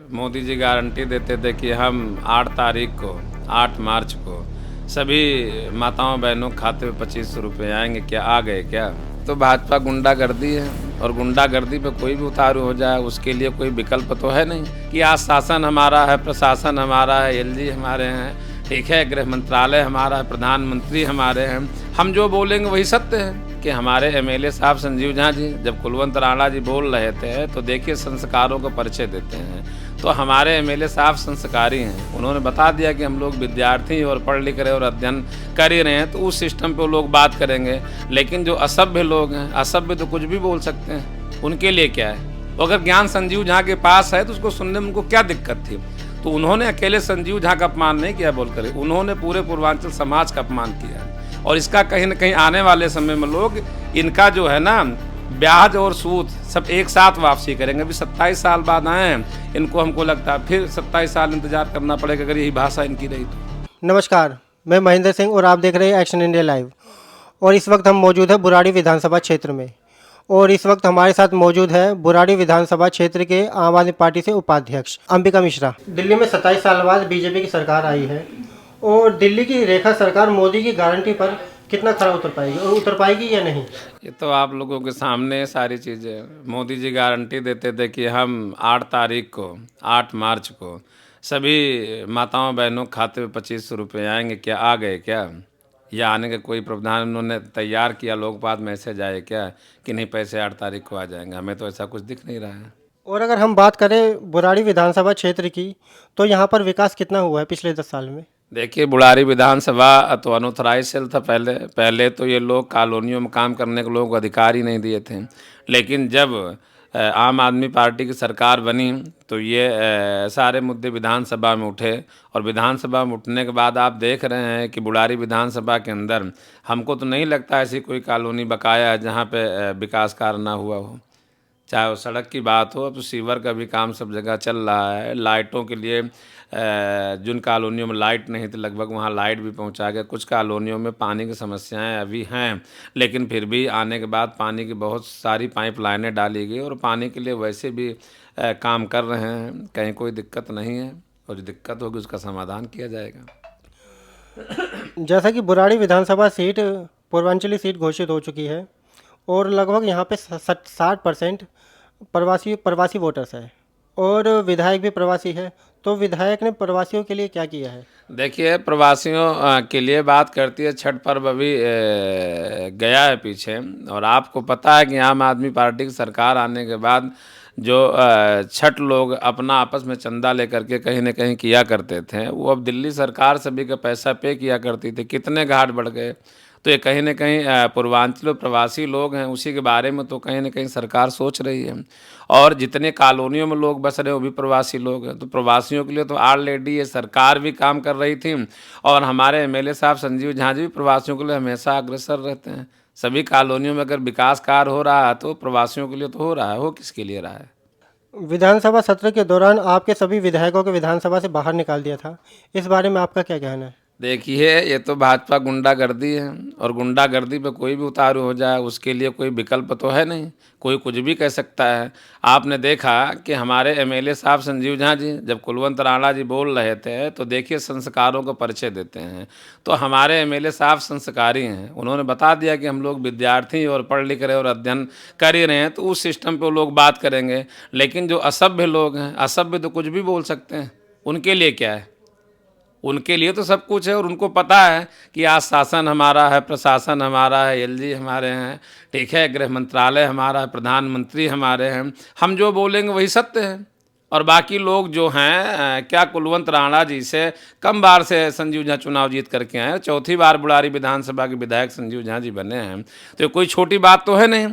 Modi ji guarantee देते थे कि हम 8 तारीख को 8 मार्च को सभी माताओं बहनों के खाते में 2500 रुपये आएंगे। क्या आ गए क्या? तो भाजपा गुंडागर्दी है और गुंडागर्दी पे कोई भी उतारू हो जाए उसके लिए कोई विकल्प तो है नहीं कि आज शासन हमारा है, प्रशासन हमारा है, एलजी हमारे हैं, ठीक है, गृह मंत्रालय हमारा है, प्रधानमंत्री हमारे हैं, हम जो बोलेंगे वही सत्य है। कि हमारे एमएलए साहब संजीव झा जी जब कुलवंत राणा जी बोल रहे थे तो देखिए संस्कारों का परिचय देते हैं। तो हमारे एमएलए साहब संस्कारी हैं, उन्होंने बता दिया कि हम लोग विद्यार्थी और पढ़ लिख रहे और अध्ययन कर ही रहे हैं, तो उस सिस्टम पे वो लोग बात करेंगे। लेकिन जो असभ्य लोग हैं, असभ्य तो कुछ भी बोल सकते हैं, उनके लिए क्या है? तो अगर ज्ञान संजीव झा के पास है तो उसको सुनने में उनको क्या दिक्कत थी? तो उन्होंने अकेले संजीव झा का अपमान नहीं किया बोलकर, उन्होंने पूरे पूर्वांचल समाज का अपमान किया। और इसका कहीं न कहीं आने वाले समय में लोग इनका जो है ना ब्याज और सूद सब एक साथ वापसी करेंगे। अभी 27 साल बाद आए हैं, इनको हमको लगता है फिर 27 साल इंतजार करना पड़ेगा अगर यही भाषा इनकी रही तो। नमस्कार, मैं महेंद्र सिंह और आप देख रहे हैं एक्शन इंडिया लाइव। और इस वक्त हम मौजूद हैं बुराड़ी विधानसभा क्षेत्र में। और इस वक्त हमारे साथ मौजूद है बुराड़ी विधानसभा क्षेत्र के आम आदमी पार्टी से उपाध्यक्ष अंबिका मिश्रा। दिल्ली में 27 साल बाद बीजेपी की सरकार आई है और दिल्ली की रेखा सरकार मोदी की गारंटी पर कितना खरा उतर पाएगी और उतर पाएगी या नहीं? ये तो आप लोगों के सामने सारी चीज़ें। मोदी जी गारंटी देते थे कि हम 8 तारीख को 8 मार्च को सभी माताओं बहनों के खाते में 2500 रुपये आएंगे। क्या आ गए क्या? या आने का कोई प्रावधान उन्होंने तैयार किया, लोगों के पास मैसेज आए क्या कि नहीं पैसे 8 तारीख को आ जाएंगे? हमें तो ऐसा कुछ दिख नहीं रहा है। और अगर हम बात करें बुराड़ी विधानसभा क्षेत्र की, तो यहाँ पर विकास कितना हुआ है पिछले 10 साल में? देखिए, बुढ़ारी विधानसभा तो अनऑथराइज सेल था पहले तो ये लोग कॉलोनियों में काम करने के लोगों को अधिकार ही नहीं दिए थे। लेकिन जब आम आदमी पार्टी की सरकार बनी तो ये सारे मुद्दे विधानसभा में उठे और विधानसभा में उठने के बाद आप देख रहे हैं कि बुढ़ारी विधानसभा के अंदर हमको तो नहीं लगता ऐसी कोई कॉलोनी बकाया है जहाँ पे विकास कार्य ना हुआ हो। चाहे वो सड़क की बात हो, अब तो सीवर का भी काम सब जगह चल रहा है। लाइटों के लिए जिन कॉलोनियों में लाइट नहीं थी लगभग वहाँ लाइट भी पहुँचा गया। कुछ कॉलोनियों में पानी की समस्याएं अभी हैं, लेकिन फिर भी आने के बाद पानी की बहुत सारी पाइपलाइनें डाली गई और पानी के लिए वैसे भी काम कर रहे हैं। कहीं कोई दिक्कत नहीं है और जो दिक्कत होगी उसका समाधान किया जाएगा। जैसा कि बुराड़ी विधानसभा सीट पूर्वांचली सीट घोषित हो चुकी है और लगभग यहाँ पे 60% प्रवासी वोटर्स है और विधायक भी प्रवासी है। तो विधायक ने प्रवासियों के लिए क्या किया है? देखिए, प्रवासियों के लिए बात करती है, छठ पर्व अभी गया है पीछे और आपको पता है कि आम आदमी पार्टी की सरकार आने के बाद जो छठ लोग अपना आपस में चंदा लेकर के कहीं न कहीं किया करते थे, वो अब दिल्ली सरकार सभी का पैसा पे किया करती थी। कितने घाट बढ़ गए। तो ये कहीं न कहीं पूर्वांचल प्रवासी लोग हैं, उसी के बारे में तो कहीं न कहीं सरकार सोच रही है। और जितने कॉलोनियों में लोग बस रहे वो भी प्रवासी लोग हैं। तो प्रवासियों के लिए तो ऑलरेडी ये सरकार भी काम कर रही थी और हमारे एमएलए साहब संजीव झा जी भी प्रवासियों के लिए हमेशा अग्रसर रहते हैं। सभी कॉलोनियों में अगर विकास कार्य हो रहा है तो प्रवासियों के लिए तो हो रहा है, हो किसके लिए रहा है? विधानसभा सत्र के दौरान आपके सभी विधायकों को विधानसभा से बाहर निकाल दिया था, इस बारे में आपका क्या कहना है? देखिए, ये तो भाजपा गुंडागर्दी है और गुंडागर्दी पे कोई भी उतारू हो जाए उसके लिए कोई विकल्प तो है नहीं, कोई कुछ भी कह सकता है। आपने देखा कि हमारे एमएलए साहब संजीव झा जी जब कुलवंत राणा जी बोल रहे थे तो देखिए संस्कारों का परिचय देते हैं। तो हमारे एमएलए साहब संस्कारी हैं, उन्होंने बता दिया कि हम लोग विद्यार्थी और पढ़ लिख रहे और अध्ययन कर ही रहे हैं, तो उस सिस्टम पर वो लोग बात करेंगे। लेकिन जो असभ्य लोग हैं, असभ्य तो कुछ भी बोल सकते हैं, उनके लिए क्या है? उनके लिए तो सब कुछ है और उनको पता है कि आज शासन हमारा है, प्रशासन हमारा है, एलजी हमारे हैं, ठीक है, गृह मंत्रालय हमारा है, प्रधानमंत्री हमारे हैं, हम जो बोलेंगे वही सत्य है। और बाकी लोग जो हैं क्या कुलवंत राणा जी से कम बार से संजीव झा चुनाव जीत करके आए, चौथी बार बुढ़ारी विधानसभा के विधायक संजीव झा जी बने हैं, तो ये कोई छोटी बात तो है नहीं।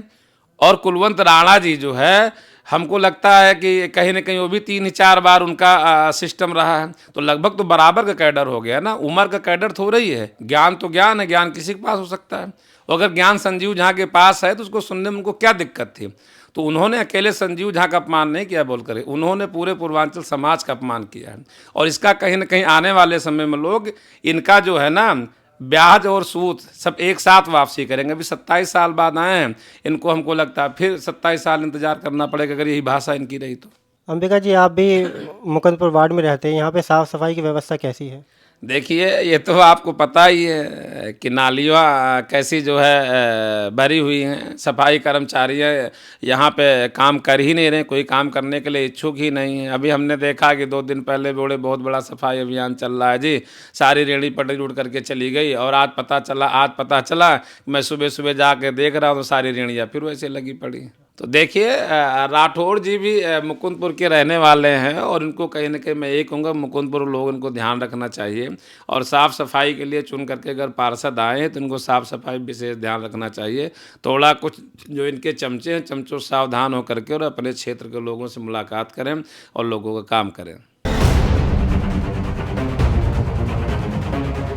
और कुलवंत राणा जी जो है हमको लगता है कि कहीं ना कहीं वो भी 3-4 बार उनका सिस्टम रहा है, तो लगभग तो बराबर का कैडर हो गया ना। उम्र का कैडर थोड़ा ही है, ज्ञान तो ज्ञान है, ज्ञान किसी के पास हो सकता है। और अगर ज्ञान संजीव झा के पास है तो उसको सुनने में उनको क्या दिक्कत थी? तो उन्होंने अकेले संजीव झा का अपमान नहीं किया बोलकर, उन्होंने पूरे पूर्वांचल समाज का अपमान किया है। और इसका कहीं ना कहीं आने वाले समय में लोग इनका जो है ना ब्याज और सूद सब एक साथ वापसी करेंगे। अभी 27 साल बाद आए हैं, इनको हमको लगता है फिर 27 साल इंतजार करना पड़ेगा अगर यही भाषा इनकी रही तो। अंबिका जी, आप भी मुकुंदपुर वार्ड में रहते हैं, यहाँ पे साफ़ सफाई की व्यवस्था कैसी है? देखिए, ये तो आपको पता ही है कि नालियाँ कैसी जो है भरी हुई हैं। सफाई कर्मचारी यहाँ पे काम कर ही नहीं रहे, कोई काम करने के लिए इच्छुक ही नहीं है। अभी हमने देखा कि 2 दिन पहले बहुत बड़ा सफाई अभियान चल रहा है जी। सारी रेहड़ी पटरी उड़ करके चली गई और आज पता चला, मैं सुबह जाके देख रहा हूँ तो सारी रेहड़ियाँ फिर वैसे लगी पड़ी। तो देखिए, राठौड़ जी भी मुकुंदपुर के रहने वाले हैं और इनको कहीं न कहीं मैं यही कहूँगा, मुकुंदपुर लोगों इनको ध्यान रखना चाहिए और साफ़ सफाई के लिए चुन करके अगर पार्षद आए हैं तो इनको साफ़ सफाई विशेष ध्यान रखना चाहिए। थोड़ा कुछ जो इनके चमचे हैं, चमचों से सावधान होकर के और अपने क्षेत्र के लोगों से मुलाकात करें और लोगों का काम करें।